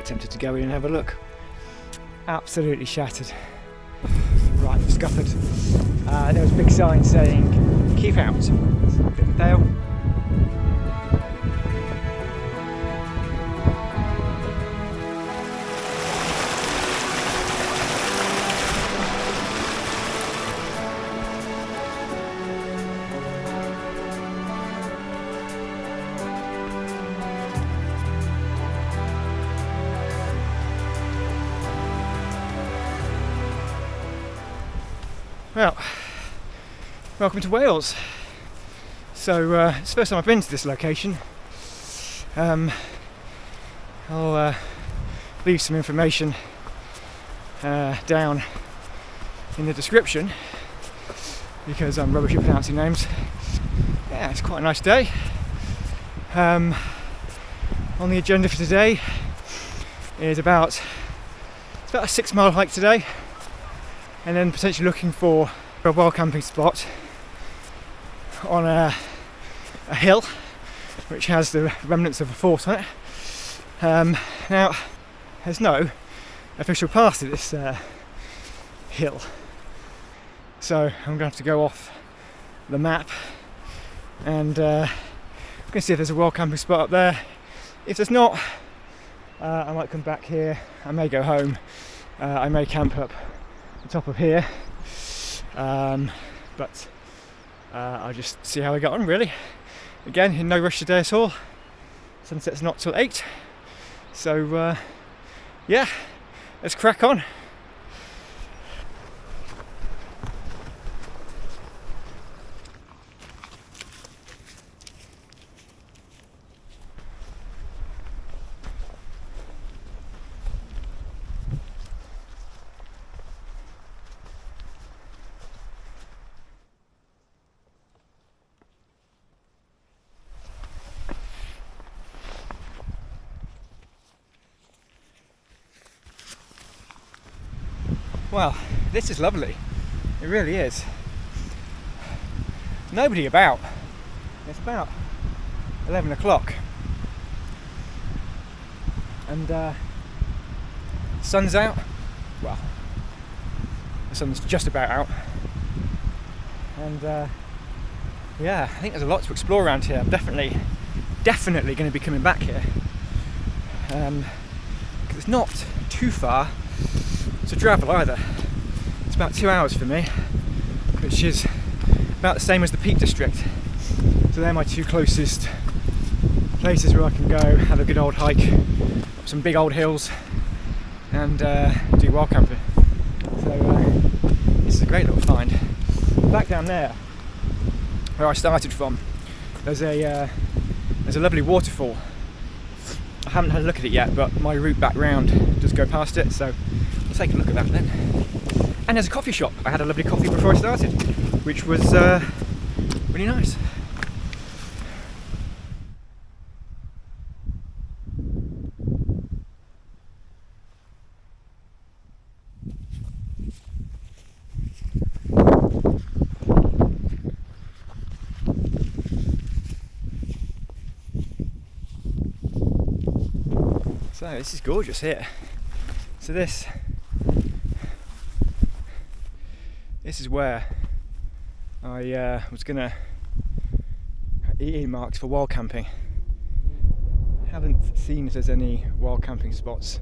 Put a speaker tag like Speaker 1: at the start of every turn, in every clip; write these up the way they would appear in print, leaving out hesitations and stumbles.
Speaker 1: tempted to go in and have a look. Absolutely shattered. Right, scuppered. There was a big sign saying, keep out. It's a bit of a dale. Well, welcome to Wales. So it's the first time I've been to this location. I'll leave some information down in the description because I'm rubbish at pronouncing names. Yeah, it's quite a nice day. On the agenda for today is about a 6-mile hike today, and then potentially looking for a wild camping spot on a hill which has the remnants of a fort on it. Now, there's no official path to this hill, so I'm going to have to go off the map and I'm going to see if there's a wild camping spot up there. If there's not, I might come back here. I may go home. I may camp up the top of here, but I'll just see how I get on, really. Again, in no rush today at all. Sunset's not till 8, so yeah, let's crack on. Well, this is lovely. It really is. Nobody about. It's about 11 o'clock. And sun's out. Well, the sun's just about out. And yeah, I think there's a lot to explore around here. I'm definitely going to be coming back here. Because it's not too far to travel either. It's about 2 hours for me, which is about the same as the Peak District. So they're my two closest places where I can go, have a good old hike up some big old hills and do wild camping. So this is a great little find. Back down there, where I started from, there's a lovely waterfall. I haven't had a look at it yet, but my route back round does go past it, so I'll take a look at that then. And there's a coffee shop. I had a lovely coffee before I started, which was really nice. So this is gorgeous here. So this is where I was gonna earmarked for wild camping. Haven't seen if there's any wild camping spots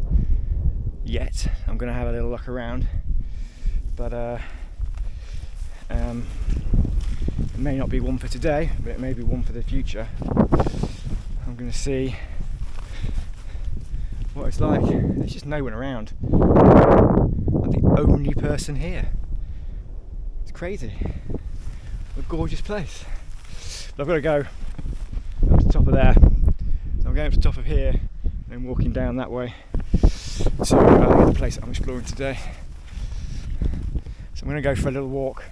Speaker 1: yet. I'm gonna have a little look around, but it may not be one for today, but it may be one for the future. I'm gonna see what it's like. There's just no one around. I'm the only person here. It's crazy. What a gorgeous place. But I've got to go up to the top of there. So I'm going up to the top of here and walking down that way to the place that I'm exploring today. So I'm going to go for a little walk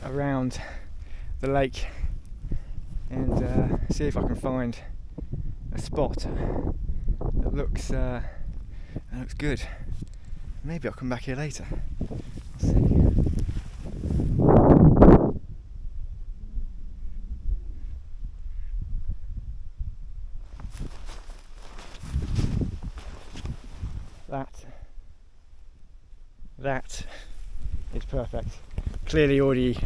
Speaker 1: around the lake and see if I can find a spot that looks good. Maybe I'll come back here later. We'll see. that is perfect. Clearly already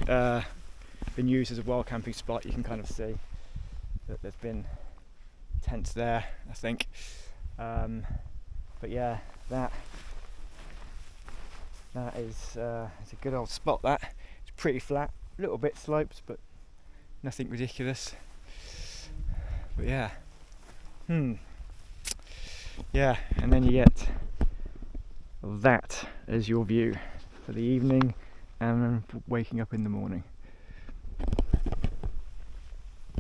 Speaker 1: been used as a wild camping spot. You can kind of see that there's been tents there, I think. But yeah, that is it's a good old spot. That it's pretty flat, a little bit sloped, but nothing ridiculous. But yeah, yeah, and then you get that as your view for the evening and then for waking up in the morning.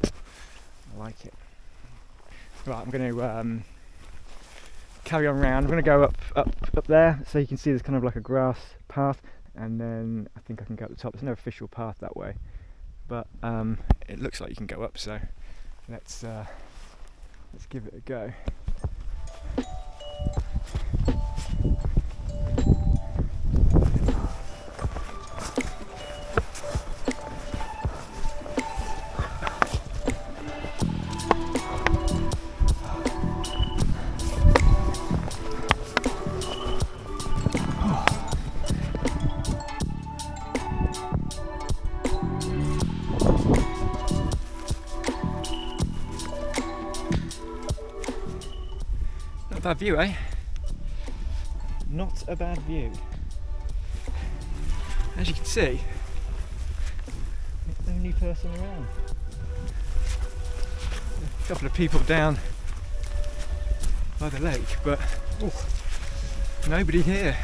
Speaker 1: I like it. Right, I'm going to carry on round. I'm going to go up there, so you can see there's kind of like a grass path, and then I think I can go up the top. There's no official path that way, but it looks like you can go up. So let's give it a go. Not a bad view, eh? Not a bad view. As you can see, the only person around. A couple of people down by the lake, but nobody here.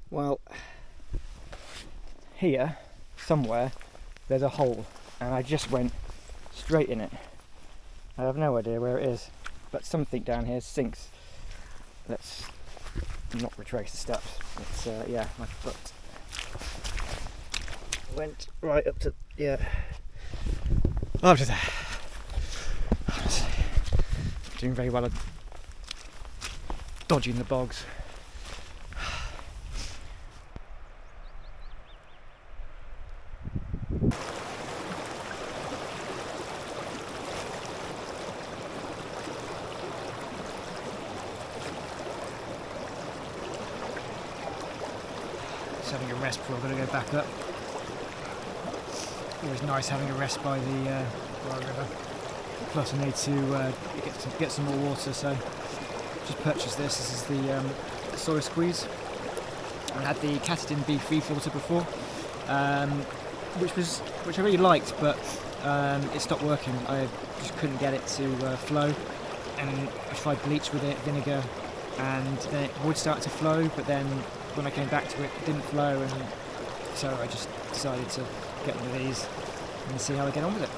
Speaker 1: Well, here, somewhere, there's a hole, and I just went straight in it. I have no idea where it is, but something down here sinks. Let's not retrace the steps. It's, yeah, my foot went right up to, up to there. Doing very well at dodging the bogs. Having a rest before I'm going to go back up. Always nice having a rest by the river. Plus I need to get some more water, so just purchased this. This is the soy squeeze. I had the Cadair beef filter before, which I really liked, but it stopped working. I just couldn't get it to flow, and I tried bleach with it, vinegar, and then it would start to flow, but then when I came back to it, it didn't flow, and so I just decided to get one of these and see how I get on with it.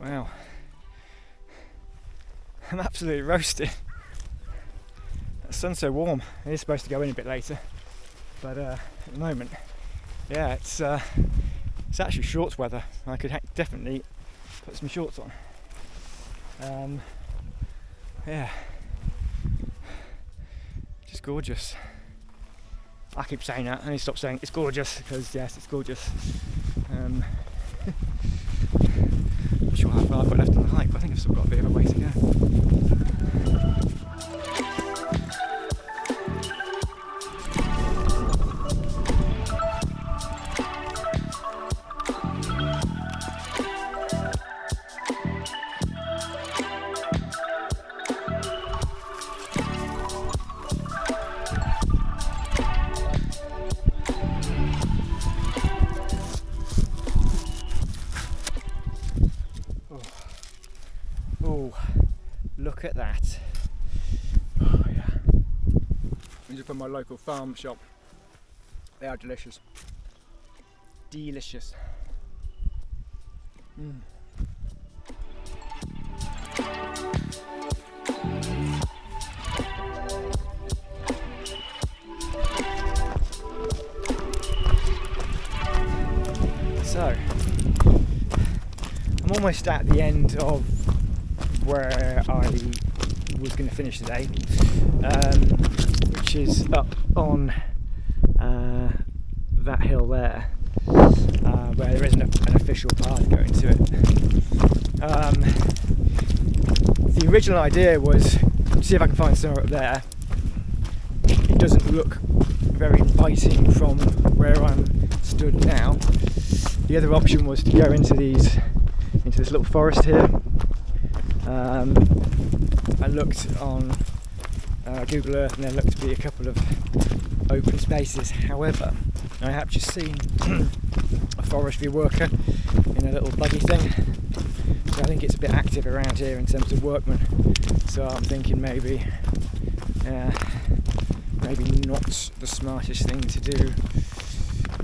Speaker 1: Wow, I'm absolutely roasted. The sun's so warm. It is supposed to go in a bit later, but at the moment, yeah, it's It's actually shorts weather. I could definitely put some shorts on. Yeah, just gorgeous. I keep saying that. I need to stop saying it's gorgeous, because yes, it's gorgeous. Not sure how far I've got left on the hike, but I think I've still got a bit of a way to go. Look at that. Oh yeah. These are from my local farm shop. They are delicious. Delicious. So, I'm almost at the end of where I was going to finish today, which is up on that hill there, where there isn't an official path going to it. The original idea was to see if I can find somewhere up there. It doesn't look very inviting from where I'm stood now. The other option was to go into this little forest here. I looked on Google Earth and there looked to be a couple of open spaces. However, I have just seen a forestry worker in a little buggy thing, so I think it's a bit active around here in terms of workmen. So I'm thinking maybe not the smartest thing to do,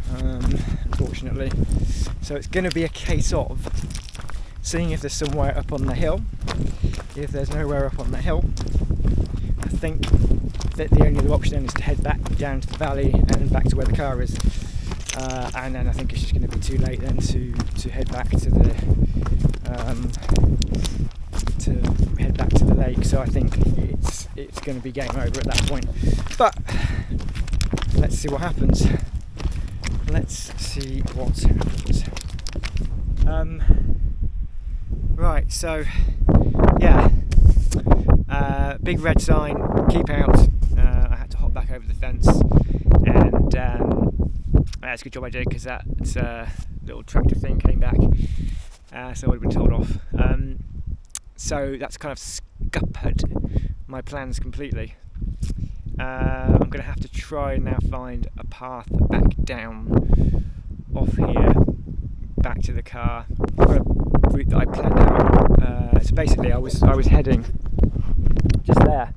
Speaker 1: unfortunately. So it's going to be a case of seeing if there's somewhere up on the hill. If there's nowhere up on the hill, I think that the only other option then is to head back down to the valley and back to where the car is. And then I think it's just going to be too late then to head back to the lake. So I think it's going to be game over at that point. But let's see what happens. Right, so yeah, big red sign, keep out. I had to hop back over the fence, and it's a good job I did, because that little tractor thing came back, so I would have been told off. So that's kind of scuppered my plans completely. I'm going to have to try and now find a path back down off here, back to the car. I've got a route that I planned out. So basically, I was heading just there.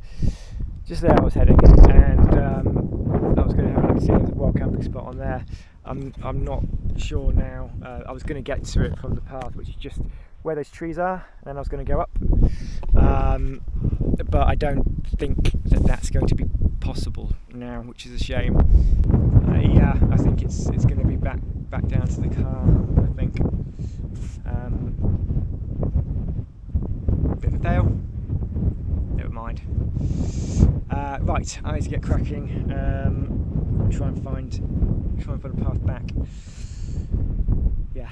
Speaker 1: I was heading, and I was going to have a look to see if there's a wild camping spot on there. I'm not sure now. I was going to get to it from the path, which is just where those trees are, and then I was going to go up. But I don't think that that's going to be possible now, which is a shame. Yeah, I think it's going to be back down to the car, I think. Bit of a fail. Never mind. Right, I need to get cracking. Try and find a path back. Yeah.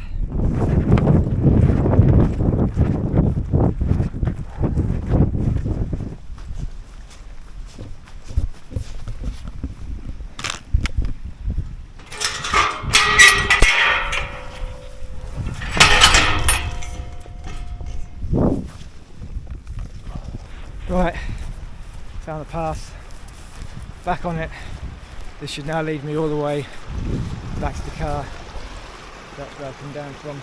Speaker 1: Right, found the path, back on it. This should now lead me all the way back to the car. That's where I come down from,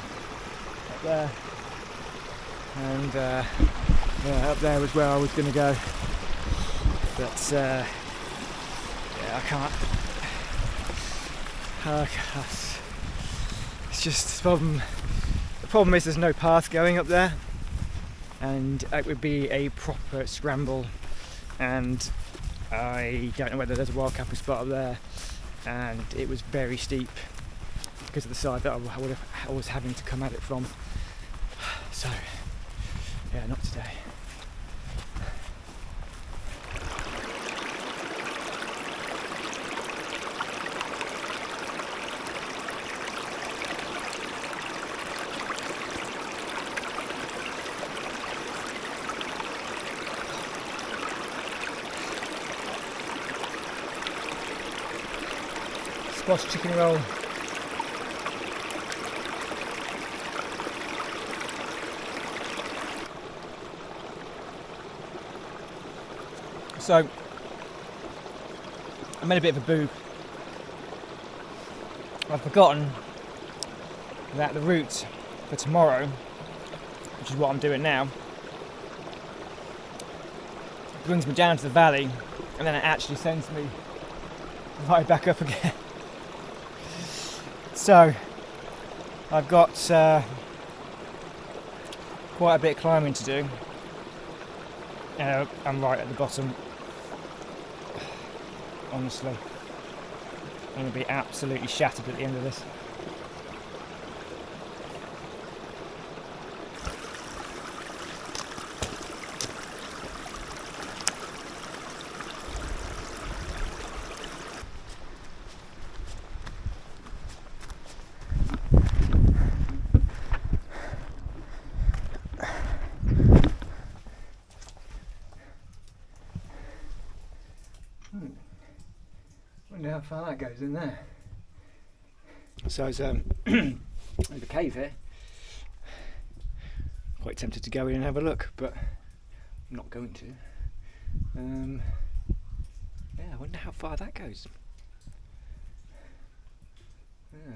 Speaker 1: up there. And yeah, up there was where I was going to go. But yeah, I can't. It's just the problem. The problem is there's no path going up there, and it would be a proper scramble, and I don't know whether there's a wild camping spot up there, and it was very steep because of the side that I was having to come at it from. So, yeah, not today. Squash chicken roll. So, I made a bit of a boo. I've forgotten that the route for tomorrow, which is what I'm doing now, brings me down to the valley and then it actually sends me right back up again. So, I've got quite a bit of climbing to do. I'm right at the bottom. Honestly, I'm going to be absolutely shattered at the end of this. Wonder how far that goes in there. So there's a cave here. Quite tempted to go in and have a look, but I'm not going to. Yeah, I wonder how far that goes. Yeah.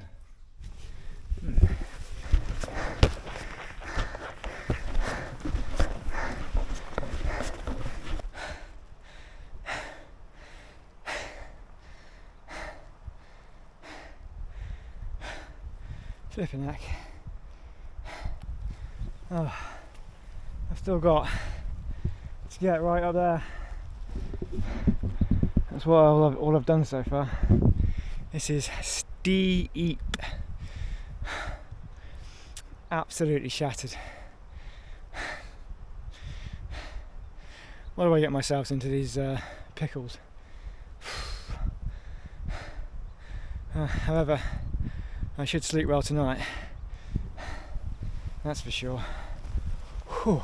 Speaker 1: Flipping heck. Oh, I've still got to get right up there. That's what all I've done so far. This is steep. Absolutely shattered. Why do I get myself into these pickles? However, I should sleep well tonight. That's for sure. Whew.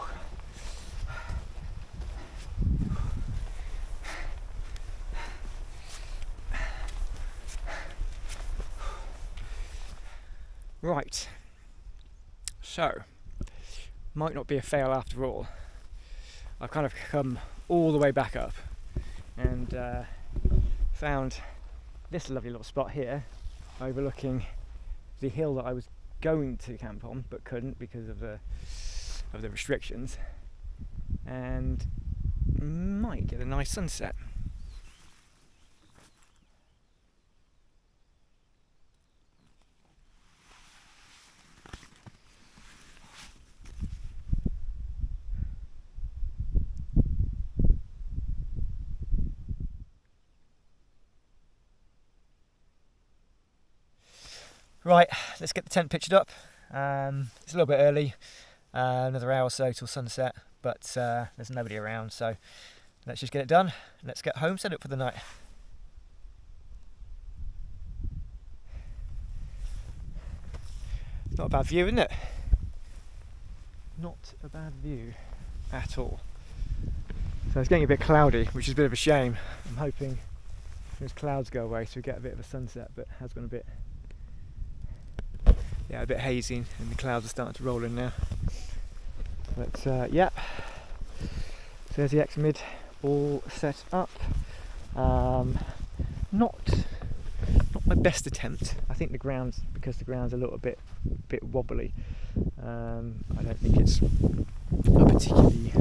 Speaker 1: Right. So, might not be a fail after all. I've kind of come all the way back up and found this lovely little spot here overlooking the hill that I was going to camp on but couldn't because of the restrictions, and might get a nice sunset. Right, let's get the tent pitched up. It's a little bit early, another hour or so till sunset, but there's nobody around, so let's just get it done. Let's get home, set up for the night. Not a bad view, isn't it? Not a bad view at all. So it's getting a bit cloudy, which is a bit of a shame. I'm hoping those clouds go away so we get a bit of a sunset, but it has gone a bit hazy and the clouds are starting to roll in now. But yeah, so there's the X-Mid all set up. Not my best attempt. I think because the ground's a little bit wobbly, I don't think it's a particularly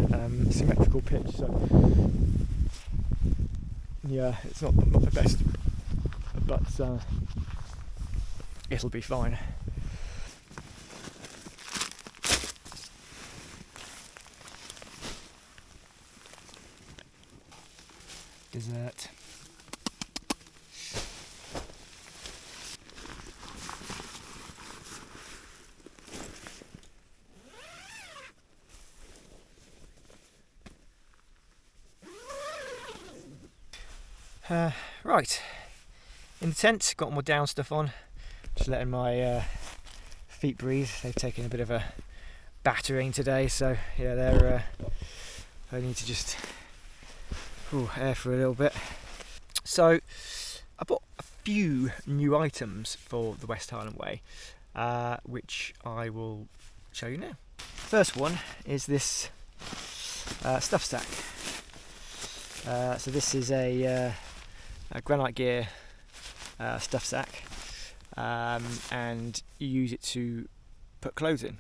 Speaker 1: symmetrical pitch, so yeah, it's not the best, but it'll be fine. Dessert. Right, in the tent, got more down stuff on, just letting my feet breathe. They've taken a bit of a battering today, so yeah, I need to just air for a little bit. So I bought a few new items for the West Highland Way, which I will show you now. First one is this stuff sack. So this is a Granite gear stuff sack, and you use it to put clothes in.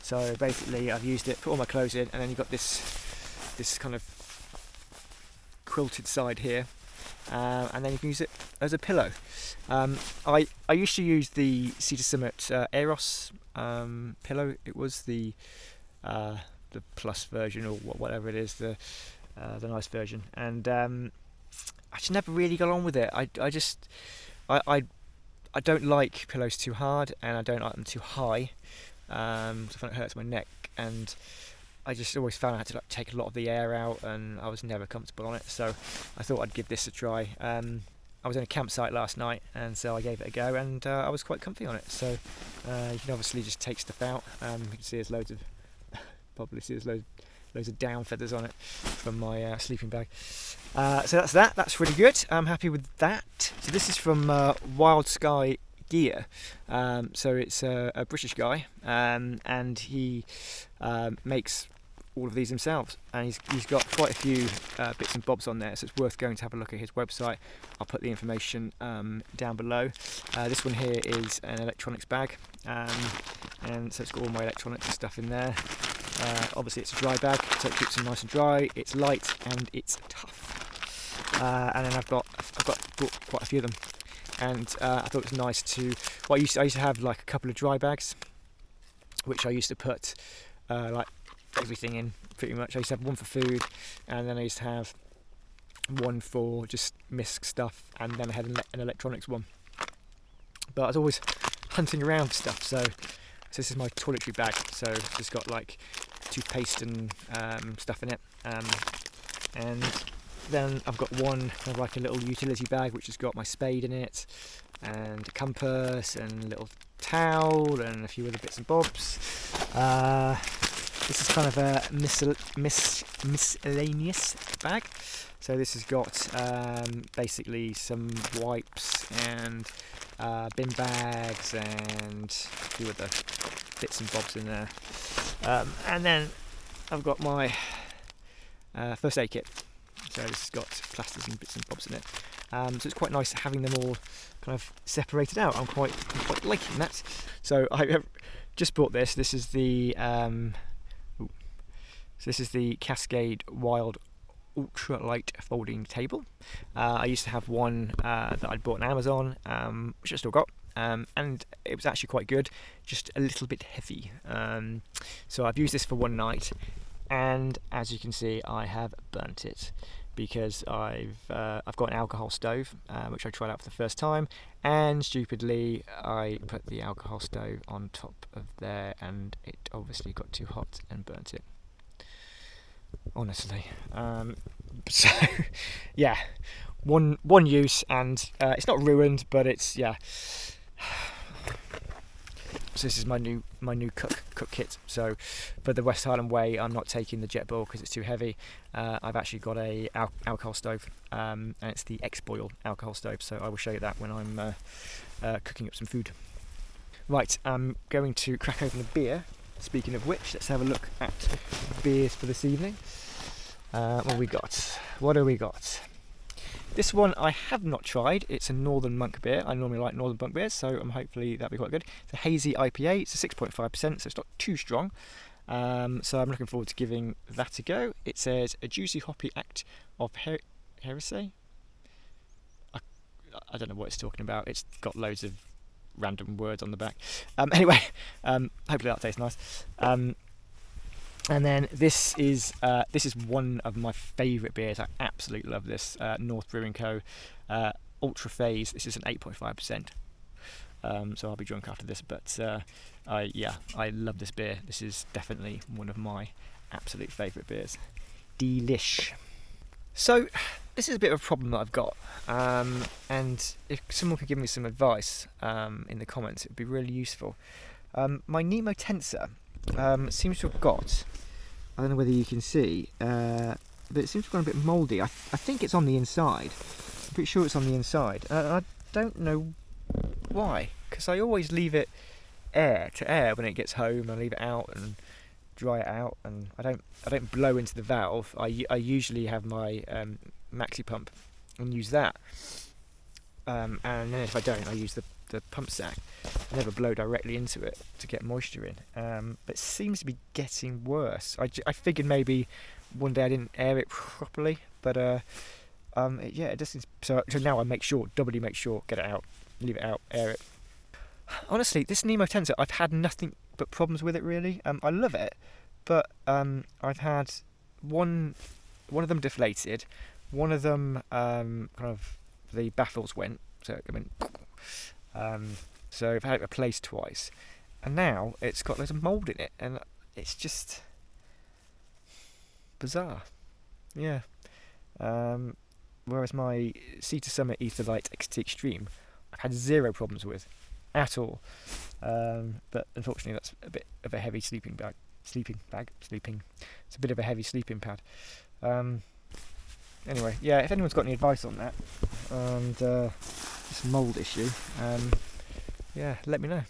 Speaker 1: So basically I've used it, put all my clothes in, and then you've got this kind of quilted side here, and then you can use it as a pillow. I used to use the Cedar Summit Eros pillow. It was the plus version, or whatever it is, the nice version, and I just never really got on with it. I don't like pillows too hard, and I don't like them too high. I find it hurts my neck, and I just always found I had to take a lot of the air out, and I was never comfortable on it. So I thought I'd give this a try. I was in a campsite last night, and so I gave it a go, and I was quite comfy on it. So you can obviously just take stuff out. You can see there's loads of loads of down feathers on it from my sleeping bag. So that's that. That's really good. I'm happy with that. So this is from Wild Sky Gear. So it's a British guy, and he makes all of these himself, and he's got quite a few bits and bobs on there, so it's worth going to have a look at his website. I'll put the information down below. This one here is an electronics bag, and so it's got all my electronics and stuff in there. Obviously it's a dry bag, so it keeps them nice and dry. It's light and it's tough. And then I've bought quite a few of them, and I thought it was nice to. Well, I used to have like a couple of dry bags, which I used to put like everything in, pretty much. I used to have one for food, and then I used to have one for just misc stuff, and then I had an electronics one. But I was always hunting around for stuff, so this is my toiletry bag. So it's just got like toothpaste and stuff in it, and then I've got one kind of like a little utility bag which has got my spade in it, and a compass, and a little towel, and a few other bits and bobs. This is kind of a miscellaneous bag. So this has got basically some wipes and bin bags and a few other bits and bobs in there. And then I've got my first aid kit. So this has got plasters and bits and bobs in it. So it's quite nice having them all kind of separated out. I'm quite liking that. So I have just bought this. This is the Cascade Wild Ultra Light Folding Table. I used to have one that I'd bought on Amazon, which I still got, and it was actually quite good, just a little bit heavy. So I've used this for one night, and as you can see, I have burnt it because I've got an alcohol stove, which I tried out for the first time, and stupidly I put the alcohol stove on top of there, and it obviously got too hot and burnt it. Honestly, so yeah, one use, and it's not ruined, but it's So this is my new cook kit. So for the West Highland Way, I'm not taking the jet boil because it's too heavy. I've actually got a alcohol stove, and it's the X-Boil alcohol stove. So I will show you that when I'm cooking up some food. Right, I'm going to crack open a beer. Speaking of which, let's have a look at beers for this evening. What have we got? What do we got? This one I have not tried. It's a Northern Monk beer. I normally like Northern Monk beers, so hopefully that'll be quite good. It's a hazy IPA. It's a 6.5%, so it's not too strong. So I'm looking forward to giving that a go. It says a juicy hoppy act of heresy. I don't know what it's talking about. It's got loads of random words on the back. Anyway, hopefully that tastes nice. And then this is one of my favourite beers. I absolutely love this. North Brewing Co. Ultra Phase. This is an 8.5%. So I'll be drunk after this, but I love this beer. This is definitely one of my absolute favourite beers. Delish. So this is a bit of a problem that I've got, and if someone could give me some advice in the comments, it would be really useful. My Nemo Tensor seems to have got, I don't know whether you can see, but it seems to have gone a bit mouldy. I think it's on the inside. I'm pretty sure it's on the inside. I don't know why, because I always leave it air to air when it gets home. I leave it out and dry it out, and I don't blow into the valve. I usually have my maxi pump and use that, and then if I don't, I use the pump sack. I never blow directly into it to get moisture in, but it seems to be getting worse. I figured maybe one day I didn't air it properly, but yeah, it just seems, so now I doubly make sure, get it out, leave it out, air it. Honestly, this Nemo Tensor, I've had nothing but problems with it really. I love it, but I've had one of them deflated, one of them kind of the baffles went, so it went, so I've had it replaced twice, and now it's got loads of mould in it, and it's just bizarre. Yeah. Whereas my Sea to Summit Etherlite XT Extreme, I've had zero problems with at all. But unfortunately, that's a bit of a heavy sleeping. It's a bit of a heavy sleeping pad. Anyway, yeah. If anyone's got any advice on that and this mould issue, yeah, let me know.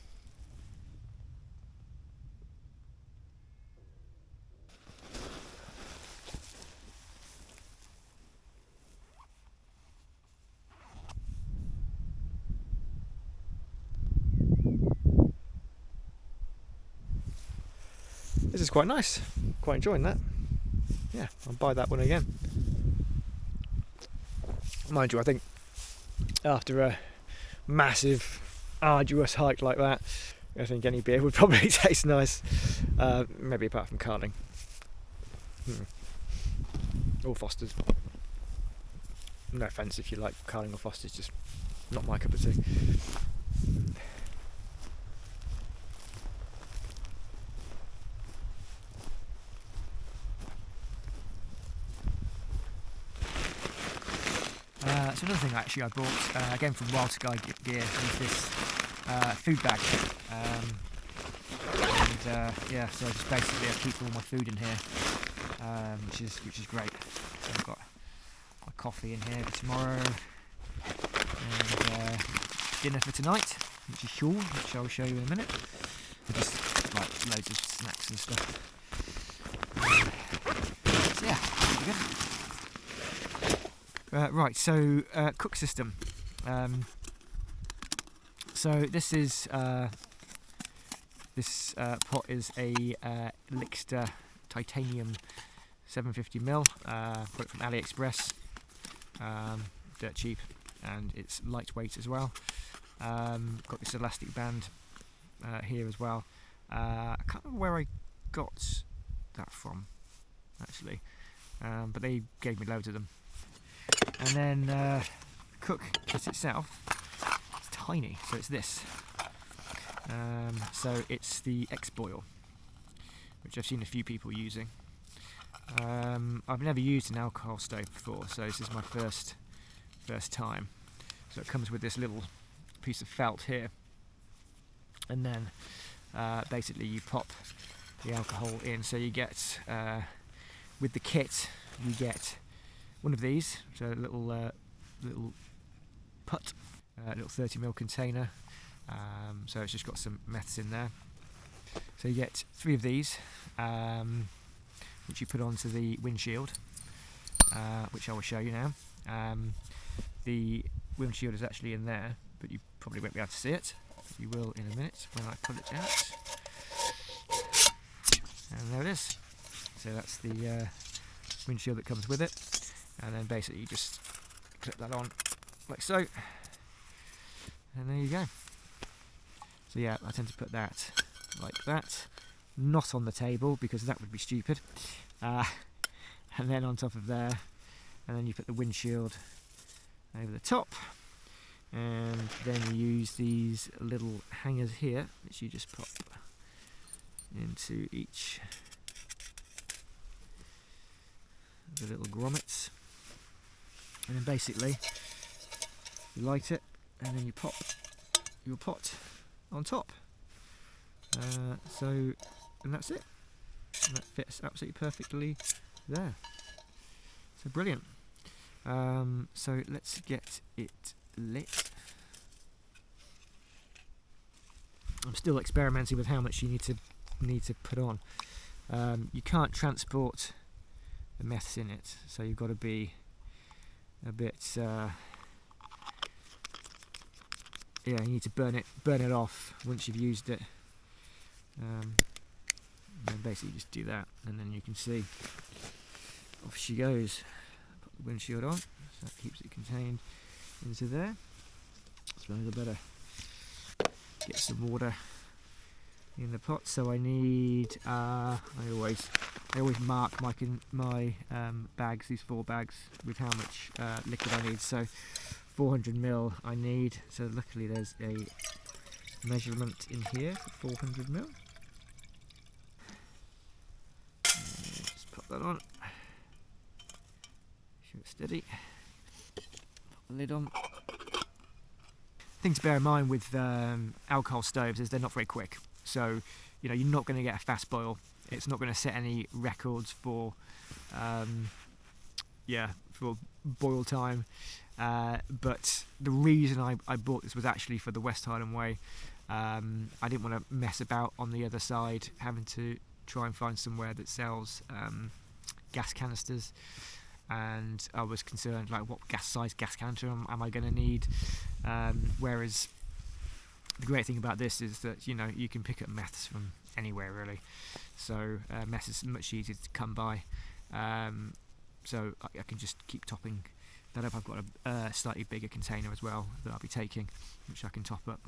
Speaker 1: This is quite nice. Quite enjoying that. Yeah, I'll buy that one again. Mind you, I think after a massive, arduous hike like that, I think any beer would probably taste nice. Maybe apart from Carling. Or Foster's. No offence if you like Carling or Foster's, just not my cup of tea. So another thing actually I bought, again from Wild Sky Gear, is this food bag. Yeah, so just basically I keep all my food in here, which is great. So I've got my coffee in here for tomorrow, and dinner for tonight, which is Huel, which I'll show you in a minute. Just like loads of snacks and stuff. So yeah, pretty good. Right, so cook system. So this is this pot is a Lixter titanium 750ml. Got it from AliExpress. Dirt cheap, and it's lightweight as well. Got this elastic band here as well. I can't remember where I got that from, actually, but they gave me loads of them. And then the cook kit itself, it's tiny, so it's this. So it's the X-Boil, which I've seen a few people using. I've never used an alcohol stove before, so this is my first time. So it comes with this little piece of felt here, and then basically you pop the alcohol in. So you get, with the kit, you get one of these, so a little putt, little 30ml container. So it's just got some meths in there. So you get 3 of these, which you put onto the windshield, which I will show you now. The windshield is actually in there, but you probably won't be able to see it. You will in a minute when I pull it out. And there it is. So that's the windshield that comes with it. And then basically you just clip that on like so, and there you go. So yeah, I tend to put that like that, not on the table because that would be stupid, and then on top of there, and then you put the windshield over the top, and then you use these little hangers here which you just pop into each of the little grommets. and then basically you light it, and then you pop your pot on top. And that's it. And that fits absolutely perfectly there. So brilliant. So let's get it lit. I'm still experimenting with how much you need to put on. You can't transport the meths in it, so you've got to be a bit. You need to burn it off once you've used it. And then basically just do that, and then you can see off she goes. Put the windshield on, so that keeps it contained into there. So I better get some water in the pot. So I need. I always mark my bags, these 4 bags, with how much liquid I need. So 400 ml I need. So luckily there's a measurement in here for 400 ml. Just pop that on. Show it steady. Pop the lid on. Thing to bear in mind with alcohol stoves is they're not very quick. So you're not going to get a fast boil. It's not going to set any records for for boil time. But the reason I bought this was actually for the West Highland Way. I didn't want to mess about on the other side, having to try and find somewhere that sells gas canisters, and I was concerned like what size gas canister am I going to need, whereas the great thing about this is that you can pick up meths from anywhere really, so meths is much easier to come by, so I can just keep topping that up. I've got a slightly bigger container as well that I'll be taking, which I can top up,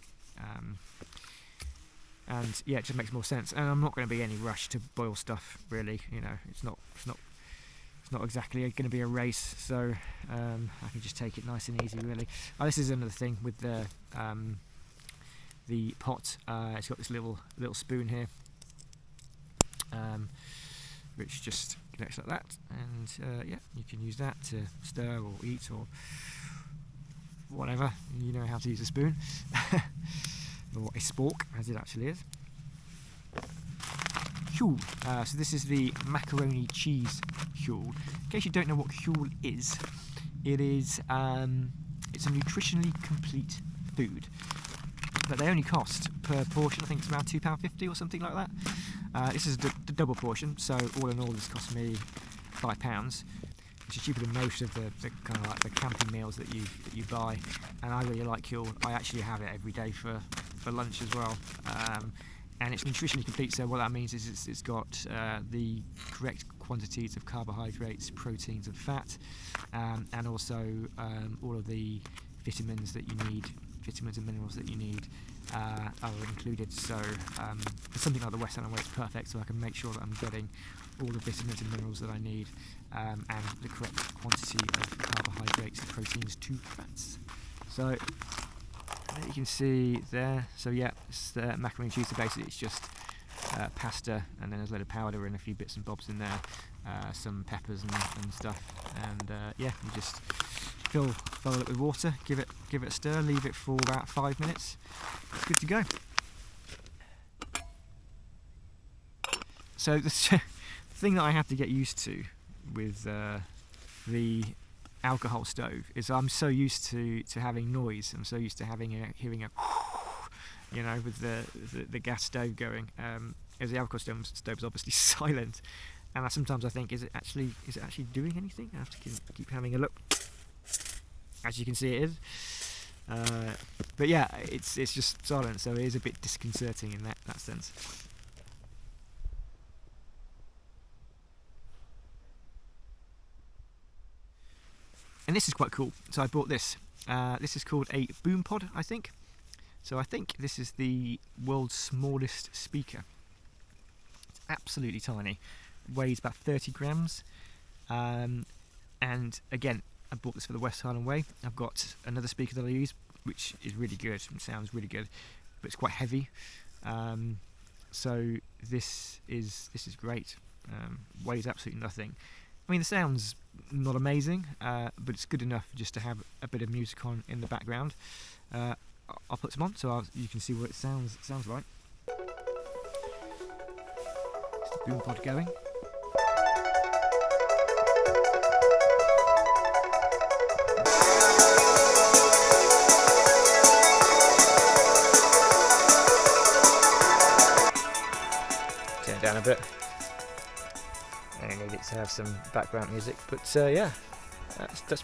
Speaker 1: and yeah, it just makes more sense. And I'm not going to be any rush to boil stuff really. It's not exactly going to be a race, so I can just take it nice and easy really. This is another thing with the pot. It's got this little spoon here, which just connects like that, and you can use that to stir or eat or whatever. You know how to use a spoon or a spork, as it actually is. Huel. So this is the macaroni cheese Huel. In case you don't know what Huel is, it's a nutritionally complete food, but they only cost per portion, I think it's around £2.50 or something like that. This is the double portion, so all in all this cost me £5, which is cheaper than most of the kind of like the camping meals that you buy. And I really like Huel. I actually have it every day for lunch as well. And it's nutritionally complete, so what that means is it's got the correct quantities of carbohydrates, proteins and fat, and also all of the vitamins and minerals that you need are included. So for something like the West Highland Way, it's perfect, so I can make sure that I'm getting all the vitamins and minerals that I need, and the correct quantity of carbohydrates, proteins to fats. So you can see there, so yeah, it's the macaroni and cheese. So basically it's just pasta, and then there's a load of powder and a few bits and bobs in there, some peppers and stuff, and yeah, you just fill it with water, give it a stir, leave it for about 5 minutes. It's good to go. So the thing that I have to get used to with the alcohol stove is I'm so used to having noise. I'm so used to hearing a with the gas stove going. As the alcohol stove is obviously silent, and sometimes I think, is it actually doing anything? I have to keep having a look. As you can see, it is. But yeah, it's just silent, so it is a bit disconcerting in that sense. And this is quite cool. So I bought this. This is called a Boompod, I think. So I think this is the world's smallest speaker. It's absolutely tiny. It weighs about 30 grams. And again, I bought this for the West Highland Way. I've got another speaker that I use, which is really good and sounds really good, but it's quite heavy. So this is great. Weighs absolutely nothing. I mean, the sound's not amazing, but it's good enough just to have a bit of music on in the background. I'll put some on so you can see what it sounds like. Is the Boompod going? Turn it down a bit. I need it to have some background music, but yeah, that's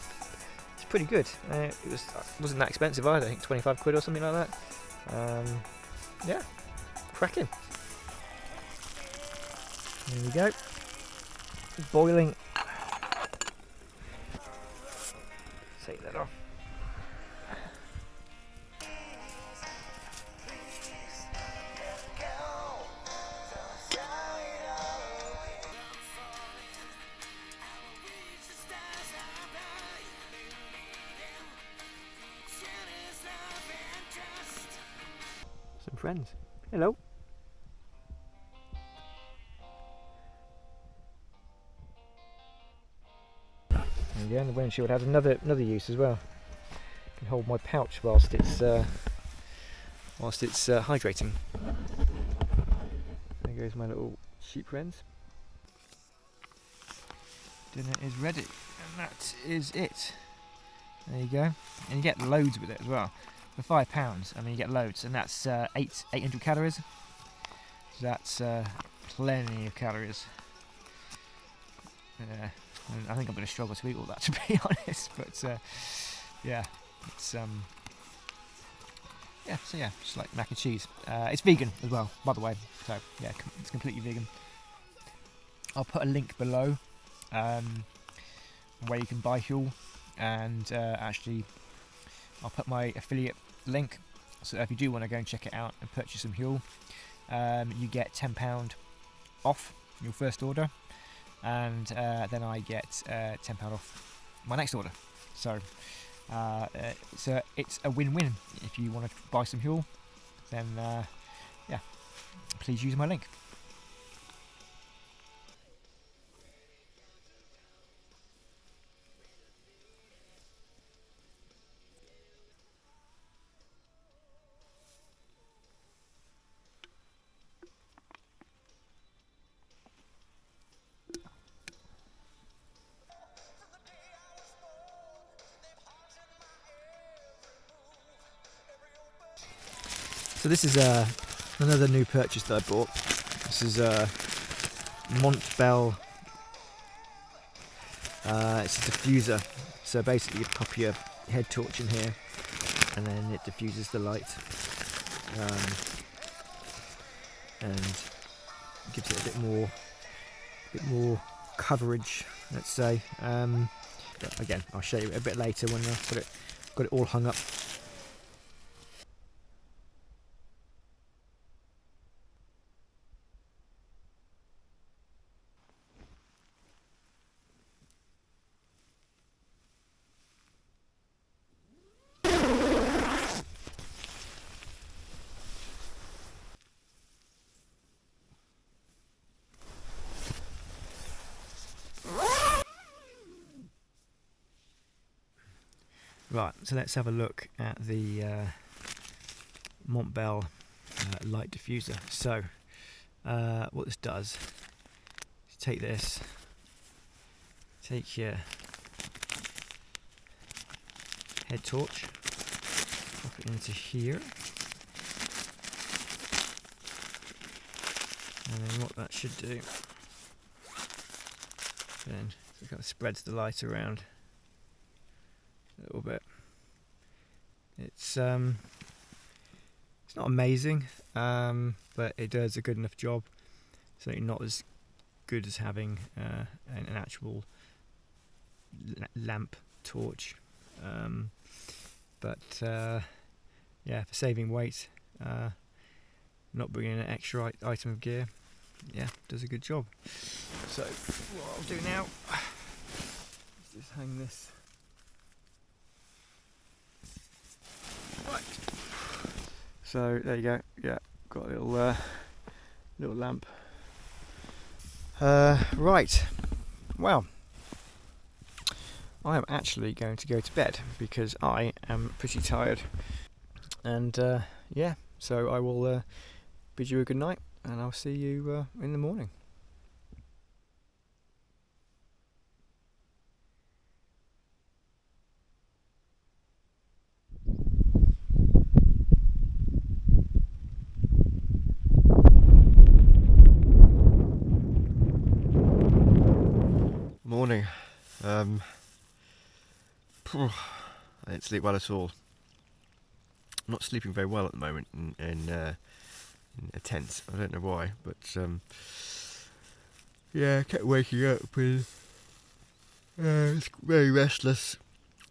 Speaker 1: pretty good. It wasn't that expensive either. I think 25 quid or something like that. Yeah, cracking. There we go. Boiling. Take that off. Some friends. Hello. There you go, and the windshield has another use as well. I can hold my pouch whilst it's hydrating. There goes my little sheep friends. Dinner is ready, and that is it. There you go, and you get loads with it as well. For £5, I mean, you get loads, and that's 800 calories. So that's plenty of calories. I think I'm going to struggle to eat all that, to be honest. But yeah, it's yeah. So yeah, just like mac and cheese. It's vegan as well, by the way. So yeah, it's completely vegan. I'll put a link below where you can buy Huel, and actually I'll put my affiliate link, so if you do want to go and check it out and purchase some Huel, you get £10 off your first order, and then I get £10 off my next order. So it's a win-win. If you want to buy some Huel, then yeah, please use my link. So this is another new purchase that I bought. This is Montbell. It's a diffuser. So basically you pop your head torch in here and then it diffuses the light and gives it a bit more coverage, let's say. But again, I'll show you a bit later when I've got it all hung up. Right, so let's have a look at the Montbell light diffuser. So what this does is take your head torch, pop it into here, and then what that should do, then it kind of spreads the light around a little bit. It's not amazing, but it does a good enough job. Certainly not as good as having an actual lamp torch, but yeah, for saving weight, not bringing an extra item of gear, yeah, does a good job. So what I'll do now is just hang this. Right. So there you go. Yeah, got a little lamp. Right. Well, I am actually going to go to bed because I am pretty tired. And yeah, so I will bid you a good night, and I'll see you in the morning.
Speaker 2: Morning. I didn't sleep well at all. I'm not sleeping very well at the moment in a tent. I don't know why, but yeah, I kept waking up with very restless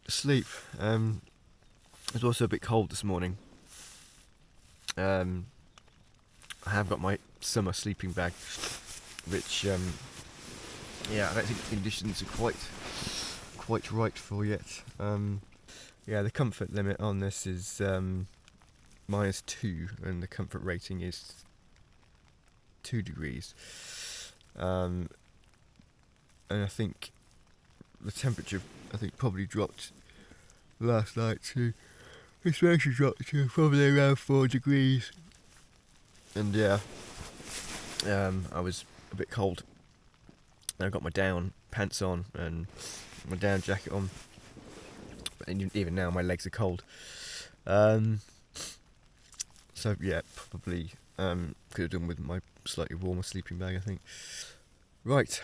Speaker 2: sleep. It was also a bit cold this morning. I have got my summer sleeping bag, which yeah, I don't think the conditions are quite right for yet. Yeah, the comfort limit on this is -2, and the comfort rating is 2 degrees. And I think the temperature, probably dropped last night to, especially dropped to probably around 4 degrees. And yeah, I was a bit cold. I got my down pants on and my down jacket on, but even now my legs are cold. So yeah, probably could have done with my slightly warmer sleeping bag, I think. Right,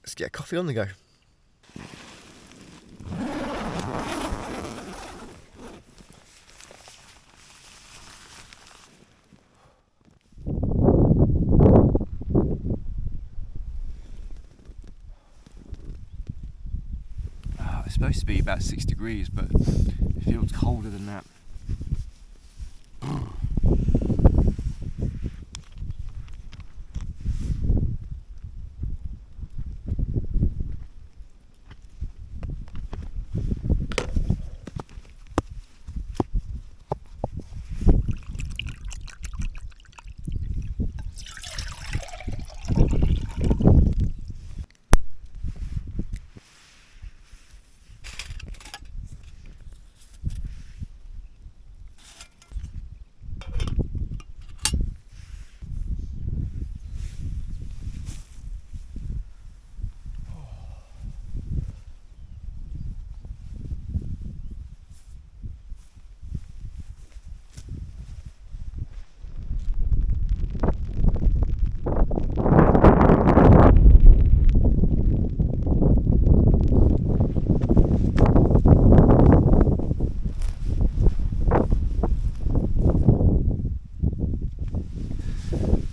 Speaker 2: let's get a coffee on the go. It's supposed to be about 6 degrees, but it feels colder than that.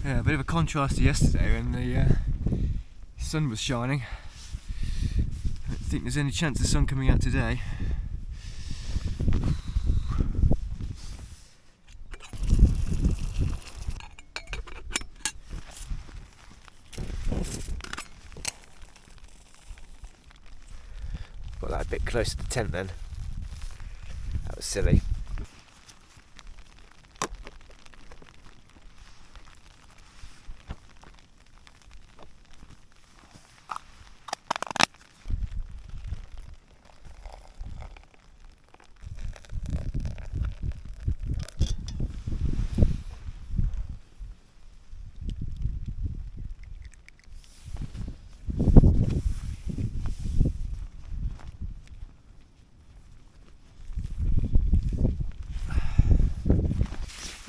Speaker 2: Yeah, a bit of a contrast to yesterday when the sun was shining. I don't think there's any chance of sun coming out today. Got that a bit close to the tent then. That was silly.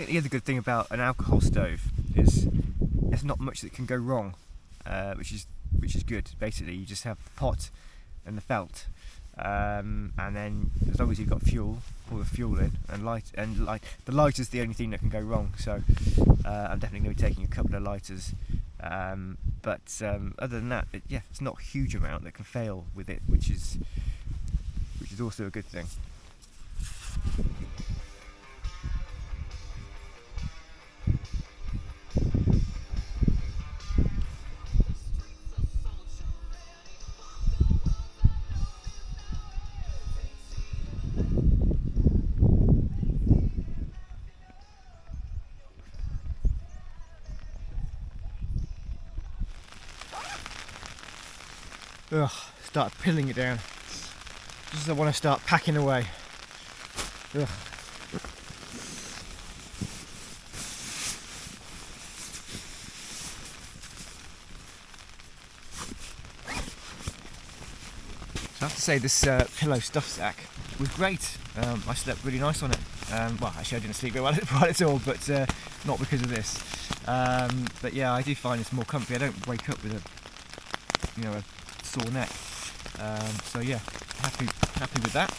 Speaker 2: The other good thing about an alcohol stove is there's not much that can go wrong, which is good. Basically, you just have the pot and the felt, and then as long as you've got fuel, pour the fuel in, and the lighter's the only thing that can go wrong. So I'm definitely going to be taking a couple of lighters, but other than that, it's not a huge amount that can fail with it, which is also a good thing.
Speaker 1: start pilling it down. Just as I want to start packing away. Ugh. So I have to say this pillow stuff sack was great. I slept really nice on it. Well, actually I didn't sleep very well at all, but not because of this. But yeah, I do find it's more comfy. I don't wake up with a sore neck. So yeah, happy with that.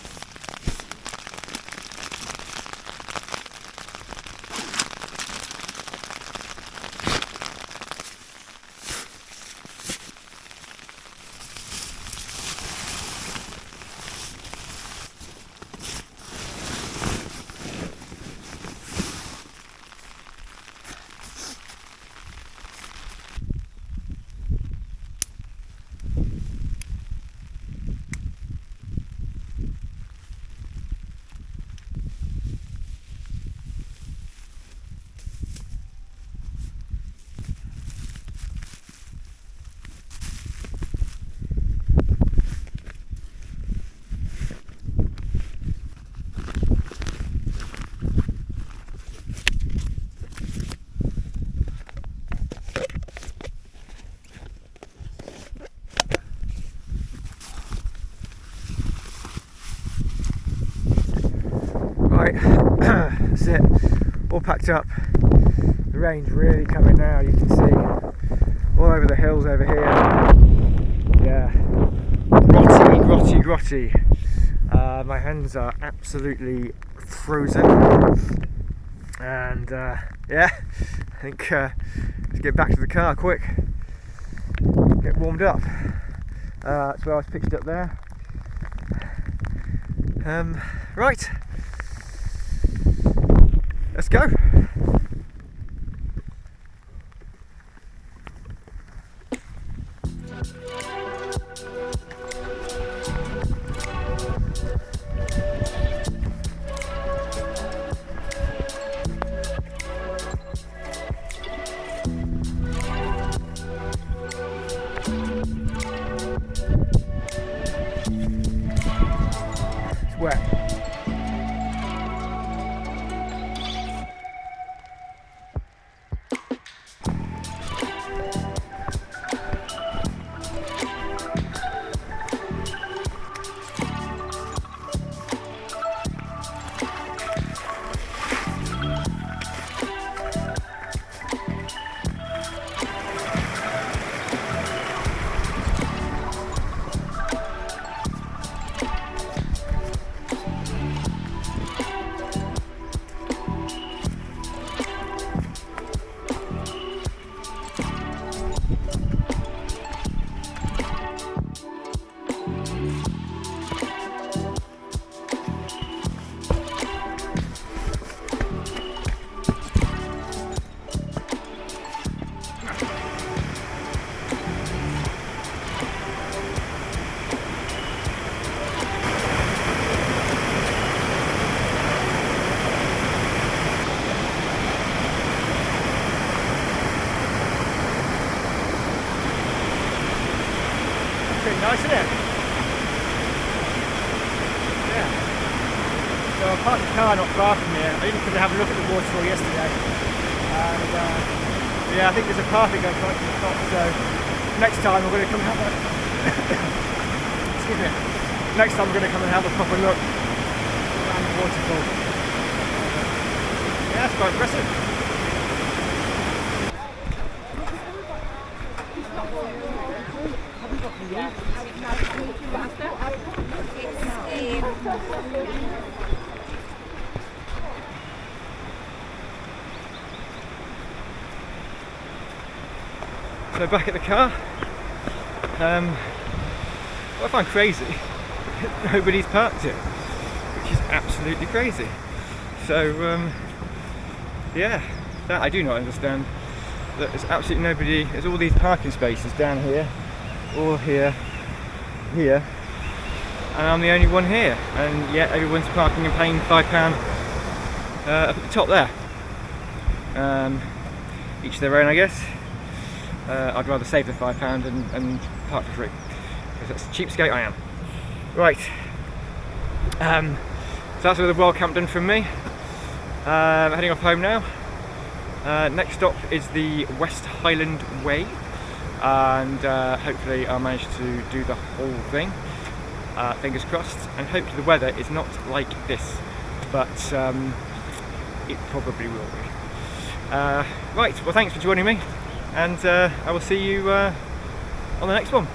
Speaker 1: Right, that's it, all packed up. The rain's really coming now, you can see all over the hills over here. Yeah, grotty. My hands are absolutely frozen, and yeah, I think let's get back to the car quick, get warmed up. That's where I was pitched up there. Right, let's go. It's wet. Nice, isn't it? Yeah. So I parked the car not far from here. I even could have a look at the waterfall yesterday. And yeah, I think there's a path that goes right to the top. So next time we're going to come and have a excuse me. Next time we're going to come and have a proper look around the waterfall. Yeah, it's quite impressive. So back at the car, what I find crazy, nobody's parked here, which is absolutely crazy. So yeah, that I do not understand, that there's absolutely nobody. There's all these parking spaces down here, all here, here, and I'm the only one here, and yet everyone's parking and paying £5 up at the top there. Each their own, I guess. I'd rather save the £5 and park for free. because that's the cheapskate I am. Right, so that's with the World Camp done from me. Heading off home now. Next stop is the West Highland Way, and hopefully I'll manage to do the whole thing. Fingers crossed, and hopefully the weather is not like this, but it probably will be. Right, well thanks for joining me, and I will see you on the next one.